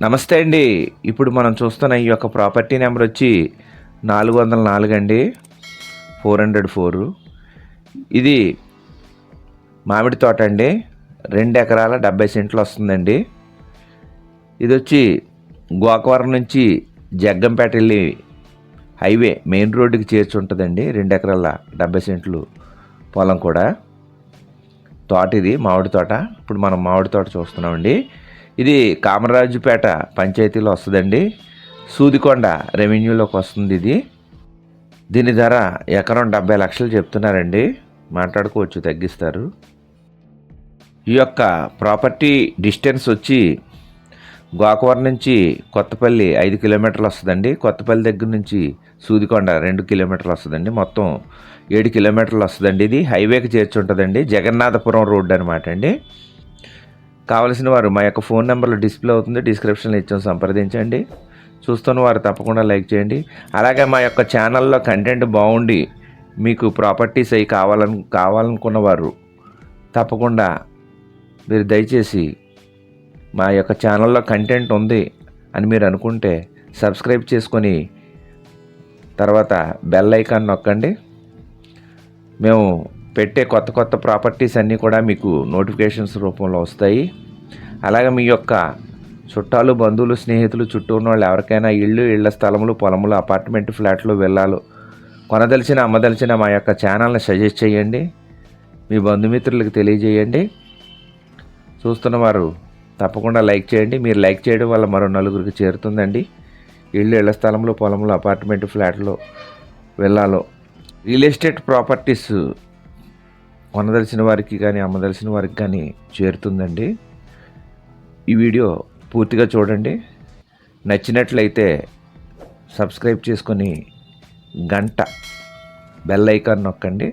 నమస్తే అండి. ఇప్పుడు మనం చూస్తున్న ఈ యొక్క ప్రాపర్టీ నెంబర్ వచ్చి 404 అండి, 404. ఇది మామిడి తోట అండి. 2 ఎకరాల 70 సెంట్లు వస్తుందండి. ఇది వచ్చి గోకవరం నుంచి జగ్గంపేట వెళ్ళి హైవే మెయిన్ రోడ్డుకి చేర్చి ఉంటుందండి. 2 ఎకరాల 70 సెంట్లు పొలం కూడా. తోట ఇది మామిడి తోట. ఇప్పుడు మనం మామిడి తోట చూస్తున్నామండి. ఇది కామరాజుపేట పంచాయతీలో వస్తుందండి. సూదికొండ రెవెన్యూలోకి వస్తుంది ఇది. దీని ధర ఎకరం 70 లక్షలు చెప్తున్నారండి. మాట్లాడుకోవచ్చు, తగ్గిస్తారు. ఈ యొక్క ప్రాపర్టీ డిస్టెన్స్ వచ్చి గోకవరం నుంచి కొత్తపల్లి 5 కిలోమీటర్లు వస్తుందండి. కొత్తపల్లి దగ్గర నుంచి సూదికొండ 2 కిలోమీటర్లు వస్తుందండి. మొత్తం 7 కిలోమీటర్లు వస్తుందండి. ఇది హైవేకి చేర్చి ఉంటుందండి. జగన్నాథపురం రోడ్డు అనమాట అండి. కావలసిన వారు మా యొక్క ఫోన్ నెంబర్లో డిస్ప్లే అవుతుంది, డిస్క్రిప్షన్లో ఇచ్చాం, సంప్రదించండి. చూస్తున్న వారు తప్పకుండా లైక్ చేయండి. అలాగే మా యొక్క ఛానల్లో కంటెంట్ బాగుండి మీకు ప్రాపర్టీస్ అవి కావాలనుకున్న వారు తప్పకుండా మీరు దయచేసి మా యొక్క ఛానల్లో కంటెంట్ ఉంది అని మీరు అనుకుంటే సబ్స్క్రైబ్ చేసుకొని తర్వాత బెల్ ఐకాన్ నొక్కండి. మేము పెట్టే కొత్త కొత్త ప్రాపర్టీస్ అన్నీ కూడా మీకు నోటిఫికేషన్స్ రూపంలో వస్తాయి. అలాగే మీ యొక్క చుట్టాలు, బంధువులు, స్నేహితులు, చుట్టూ ఉన్న వాళ్ళు ఎవరికైనా ఇళ్ల స్థలములు, పొలములు, అపార్ట్మెంట్, ఫ్లాట్లు, విల్లాలు కొనదలిచిన, అమ్మదలిచిన మా యొక్క ఛానల్ని సజెస్ట్ చేయండి. మీ బంధుమిత్రులకు తెలియజేయండి. చూస్తున్న వారు తప్పకుండా లైక్ చేయండి. మీరు లైక్ చేయడం వల్ల మరో నలుగురికి చేరుతుందండి. ఇళ్ల స్థలంలో, పొలంలో, అపార్ట్మెంట్, ఫ్లాట్లో, విల్లాలో రియల్ ఎస్టేట్ ప్రాపర్టీస్ కొనదలిచిన వారికి కానీ, అమ్మదలిచిన వారికి కానీ చేరుతుందండి. ఈ వీడియో పూర్తిగా చూడండి. నచ్చినట్లయితే సబ్స్క్రైబ్ చేసుకొని గంట బెల్ ఐకాన్ నొక్కండి.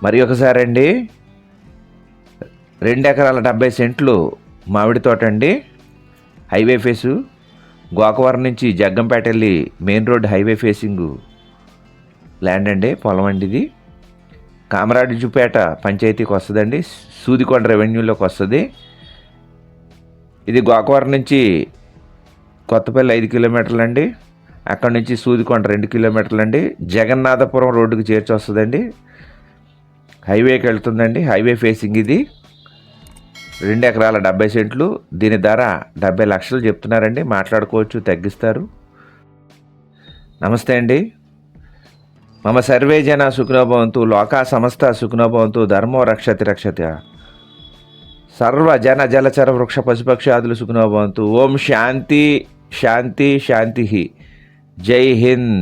మరి ఒకసారి అండి, 2 ఎకరాల 70 సెంట్లు మామిడి తోట అండి. హైవే ఫేసు గోకవరం నుంచి జగ్గంపేట వెళ్ళి main road highway facing land అండి, పొలం అండి. ఇది కామరాజుపేట పంచాయతీకి వస్తుందండి. సూదికొండ రెవెన్యూలోకి వస్తుంది. ఇది గోకవరం నుంచి కొత్తపల్లి 5 కిలోమీటర్లు అండి. అక్కడ నుంచి సూదికొండ 2 కిలోమీటర్లు అండి. జగన్నాథపురం రోడ్డుకి చేర్చి వస్తుందండి. హైవేకి వెళ్తుందండి. హైవే ఫేసింగ్ ఇది. 2 ఎకరాల 70 సెంట్లు. దీని ధర 70 లక్షలు చెప్తున్నారండి. మాట్లాడుకోవచ్చు, తగ్గిస్తారు. నమస్తే అండి. మమ సర్వే జన సుఖినో భవంతు, లోకా సమస్త సుఖినో భవంతు, ధర్మో రక్షతి రక్షతి, సర్వ జన జలచర వృక్ష పశుపక్షాదులు సుఖినో భవంతు. ఓం శాంతి శాంతి శాంతి. జై హింద్.